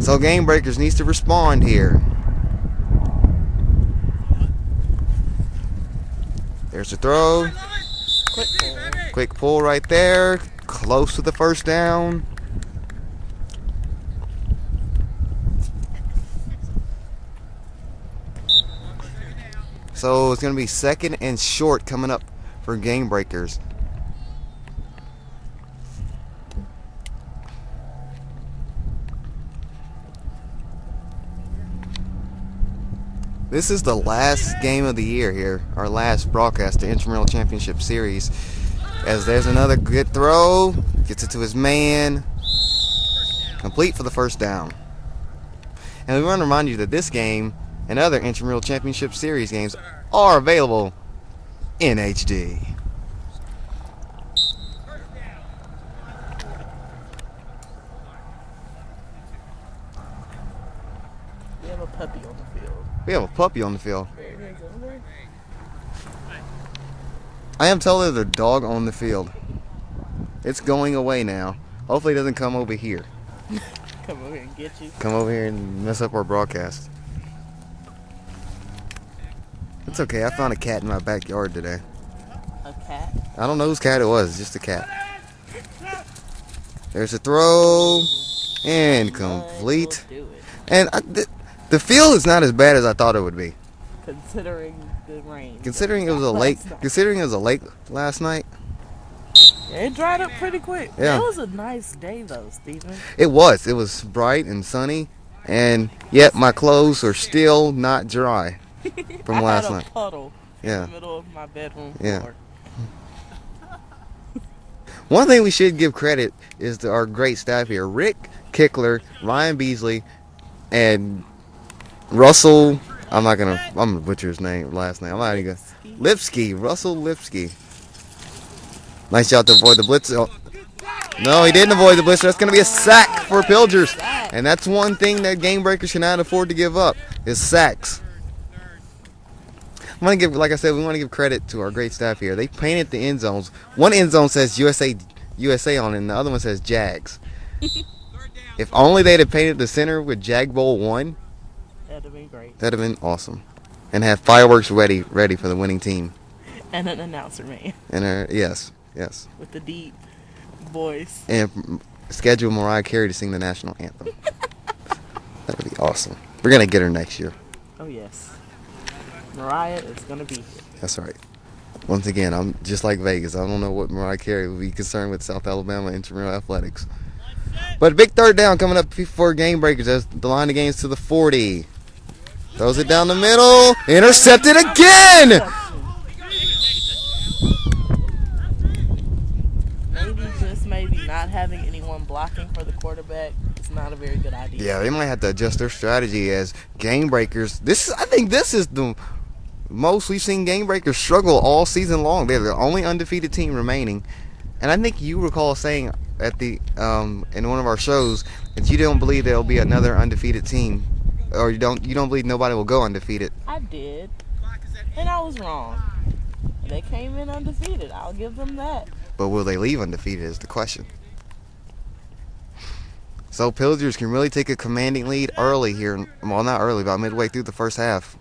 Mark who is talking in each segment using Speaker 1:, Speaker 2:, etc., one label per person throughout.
Speaker 1: So Game Breakers needs to respond here. There's a throw. Quick pull right there. Close to the first down. So it's going to be 2nd and short coming up for Game Breakers. This is the last game of the year here, our last broadcast, the Intramural Championship Series. As there's another good throw, gets it to his man, complete for the first down. And we want to remind you that this game and other Intramural Championship Series games are available in HD.
Speaker 2: We have a puppy on the field.
Speaker 1: We have a puppy on the field. I am told there's a dog on the field. It's going away now. Hopefully it doesn't come over here.
Speaker 2: Come over here and get you.
Speaker 1: Come over here and mess up our broadcast. It's okay, I found a cat in my backyard today.
Speaker 2: A cat?
Speaker 1: I don't know whose cat it was, it's just a cat. There's a throw. And complete. And the field is not as bad as I thought it would be.
Speaker 2: Considering the rain.
Speaker 1: Considering it was a lake. Considering it was a lake last night.
Speaker 2: Yeah, it dried up pretty quick.
Speaker 1: Yeah.
Speaker 2: It was a nice day though, Stephen.
Speaker 1: It was. It was bright and sunny, and yet my clothes are still not dry from last night.
Speaker 2: I had a puddle in the middle of my bedroom floor.
Speaker 1: One thing we should give credit is to our great staff here: Rick Kickler, Ryan Beasley, and Russell. I'm gonna butcher his last name. I'm not even gonna. Lipsky, Russell Lipsky. Nice job to avoid the blitz. Oh. No, he didn't avoid the blitz. That's gonna be a sack for Pilgers, and that's one thing that Game Breakers cannot afford to give up is sacks. I want to give, like I said, we want to give credit to our great staff here. They painted the end zones. One end zone says USA on it, and the other one says Jags. If only they'd have painted the center with Jag Bowl 1.
Speaker 2: That'd have been great.
Speaker 1: That'd have been awesome. And have fireworks ready for the winning team.
Speaker 2: And an announcer man.
Speaker 1: And yes.
Speaker 2: With the deep voice.
Speaker 1: And schedule Mariah Carey to sing the national anthem. That would be awesome. We're gonna get her next year.
Speaker 2: Oh yes. Mariah is gonna be here. That's
Speaker 1: right. Once again, I'm just like Vegas. I don't know what Mariah Carey would be concerned with South Alabama intramural athletics. But a big third down coming up for Game Breakers as the line of games to the 40. Throws it down the middle. Intercepted again!
Speaker 2: Maybe not having anyone blocking for the quarterback is not a very good idea.
Speaker 1: Yeah, they might have to adjust their strategy as Game Breakers. I think this is the most we've seen Game Breakers struggle all season long. They're the only undefeated team remaining. And I think you recall saying at the in one of our shows that you don't believe there'll be another undefeated team, or you don't believe nobody will go undefeated.
Speaker 2: I did, and I was wrong. They came in undefeated. I'll give them that.
Speaker 1: But will they leave undefeated is the question. So Pilgers can really take a commanding lead early here. Well, not early, about midway through the first half.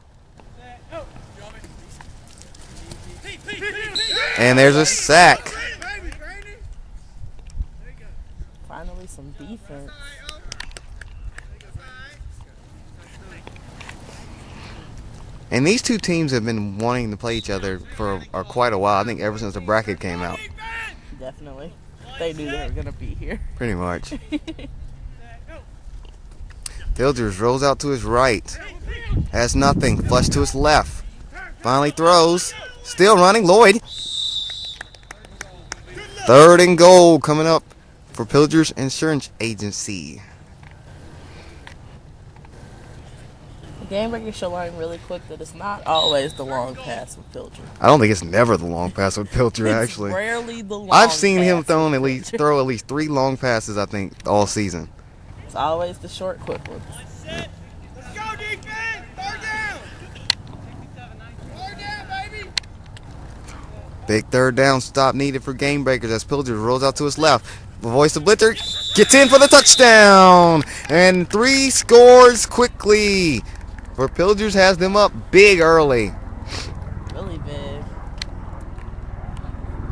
Speaker 1: And there's a sack.
Speaker 2: Finally some defense.
Speaker 1: And these two teams have been wanting to play each other for quite a while. I think ever since the bracket came out.
Speaker 2: Definitely. They knew they were going to be here.
Speaker 1: Pretty much. Pilgers rolls out to his right. Has nothing. Flush to his left. Finally throws. Still running. Lloyd. 3rd and goal coming up for Pilgers Insurance Agency.
Speaker 2: Game Breakers should learn really quick that it's not always the long pass with Pilger.
Speaker 1: I don't think it's never the long pass with Pilger, actually.
Speaker 2: It's rarely the long
Speaker 1: I've seen
Speaker 2: pass
Speaker 1: him throw at least 3 long passes, I think, all season.
Speaker 2: It's always the short, quick ones.
Speaker 1: Yeah.
Speaker 3: Let's go, defense! 3rd down! 3rd down, baby!
Speaker 1: Big 3rd down stop needed for Game Breakers as Pilger rolls out to his left. voice of Blitzer gets in for the touchdown. And 3 scores quickly. For Pilgers has them up big early.
Speaker 2: Really big.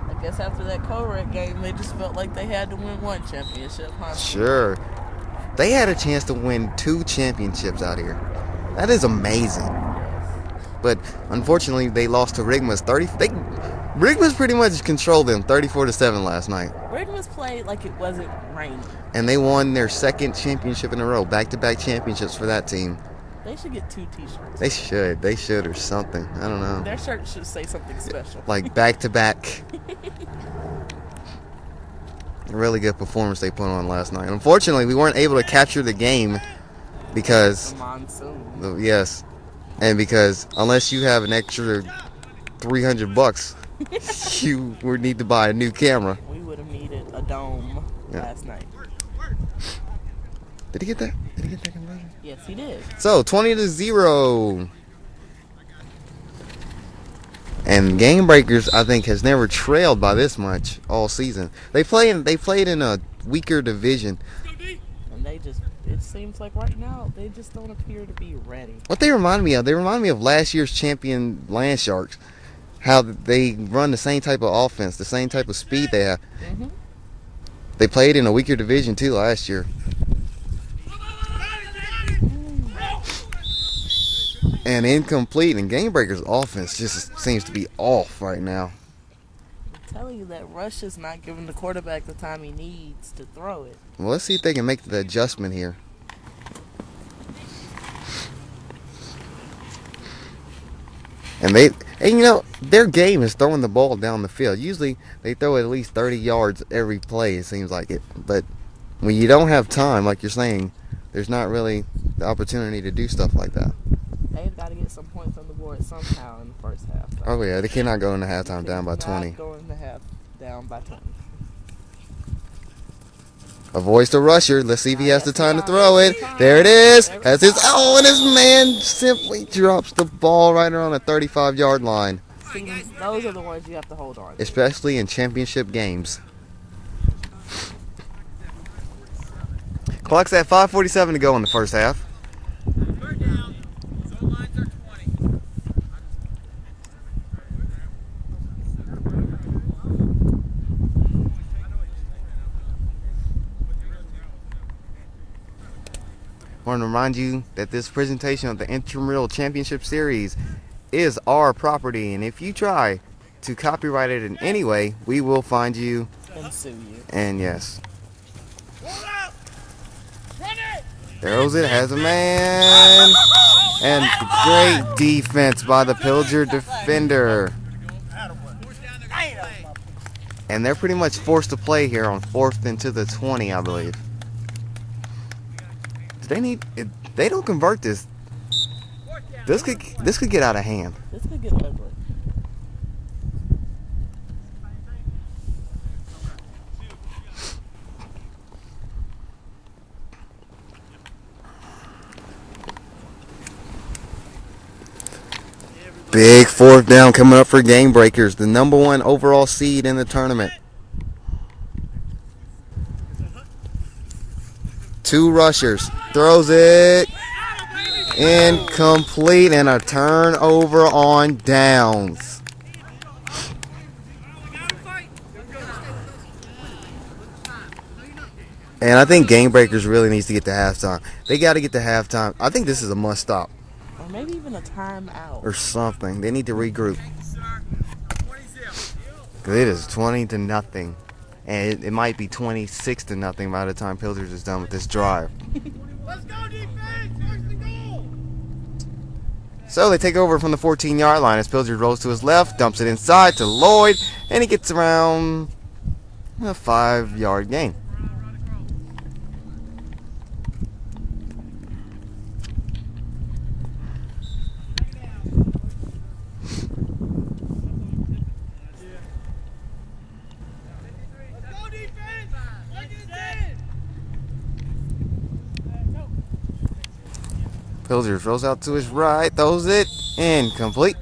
Speaker 2: I guess after that co-rec game, they just felt like they had to win one championship, huh?
Speaker 1: Sure. They had a chance to win 2 championships out here. That is amazing. But unfortunately, they lost to Rigma's 30. Rigma's pretty much controlled them 34-7 last night.
Speaker 2: Rigma's played like it wasn't raining.
Speaker 1: And they won their 2nd championship in a row. Back-to-back championships for that team.
Speaker 2: They should get 2 t-shirts.
Speaker 1: They should. They should or something. I don't know.
Speaker 2: Their shirt should say something special.
Speaker 1: Like back-to-back. Really good performance they put on last night. Unfortunately, we weren't able to capture the game because...
Speaker 2: The monsoon.
Speaker 1: Yes. And because unless you have an extra $300, you would need to buy a new camera.
Speaker 2: We would have needed a dome last night.
Speaker 1: Did he get that? Did he get that conversion?
Speaker 2: Yes, he did.
Speaker 1: So 20-0. And Game Breakers, I think, has never trailed by this much all season. They played in a weaker division.
Speaker 2: And it seems like right now they just don't appear to be ready.
Speaker 1: What they remind me of last year's champion Land Sharks. How they run the same type of offense, the same type of speed they have.
Speaker 2: Mm-hmm.
Speaker 1: They played in a weaker division too last year. And incomplete, and Game Breakers' offense just seems to be off right now.
Speaker 2: I'm telling you that rush is not giving the quarterback the time he needs to throw it.
Speaker 1: Well, let's see if they can make the adjustment here. And their game is throwing the ball down the field. Usually they throw at least 30 yards every play, it seems like it. But when you don't have time, like you're saying, there's not really the opportunity to do stuff like that.
Speaker 2: They've got to get some points on the board somehow in the first half. So.
Speaker 1: Oh yeah, they cannot go into halftime down by 20.
Speaker 2: Go in the half down by 20.
Speaker 1: Avoids the rusher. Let's see if he has the time to throw it. There it is. And his man simply drops the ball right around the 35-yard line.
Speaker 2: See, those are the ones you have to hold on to.
Speaker 1: Especially in championship games. Clock's at 5:47 to go in the first half.
Speaker 3: Third down. Zone lines are 20.
Speaker 1: I want to remind you that this presentation of the Intramural Championship Series is our property, and if you try to copyright it in any way, we will find you
Speaker 2: And sue you.
Speaker 1: and yes.
Speaker 3: Hold up. Run it.
Speaker 1: Throws it, has a man, and great defense by the Pilger defender. And they're pretty much forced to play here on 4th into the 20, I believe. If they don't convert this, this could get out of hand.
Speaker 2: This could get ugly.
Speaker 1: Big 4th down coming up for Game Breakers, the #1 overall seed in the tournament. 2 rushers. Throws it. Incomplete, and a turnover on downs. And I think Game Breakers really needs to get to halftime. They got to get to halftime. I think this is a must stop.
Speaker 2: Or maybe even a timeout.
Speaker 1: Or something. They need to regroup. 'Cause it is 20-0. And it might be 26-0 by the time Pilgers is done with this drive.
Speaker 3: Let's go, defense. Where's the goal?
Speaker 1: So they take over from the 14-yard line as Pilgers rolls to his left, dumps it inside to Lloyd, and he gets around a 5-yard gain. Pilgers rolls out to his right, throws it, incomplete.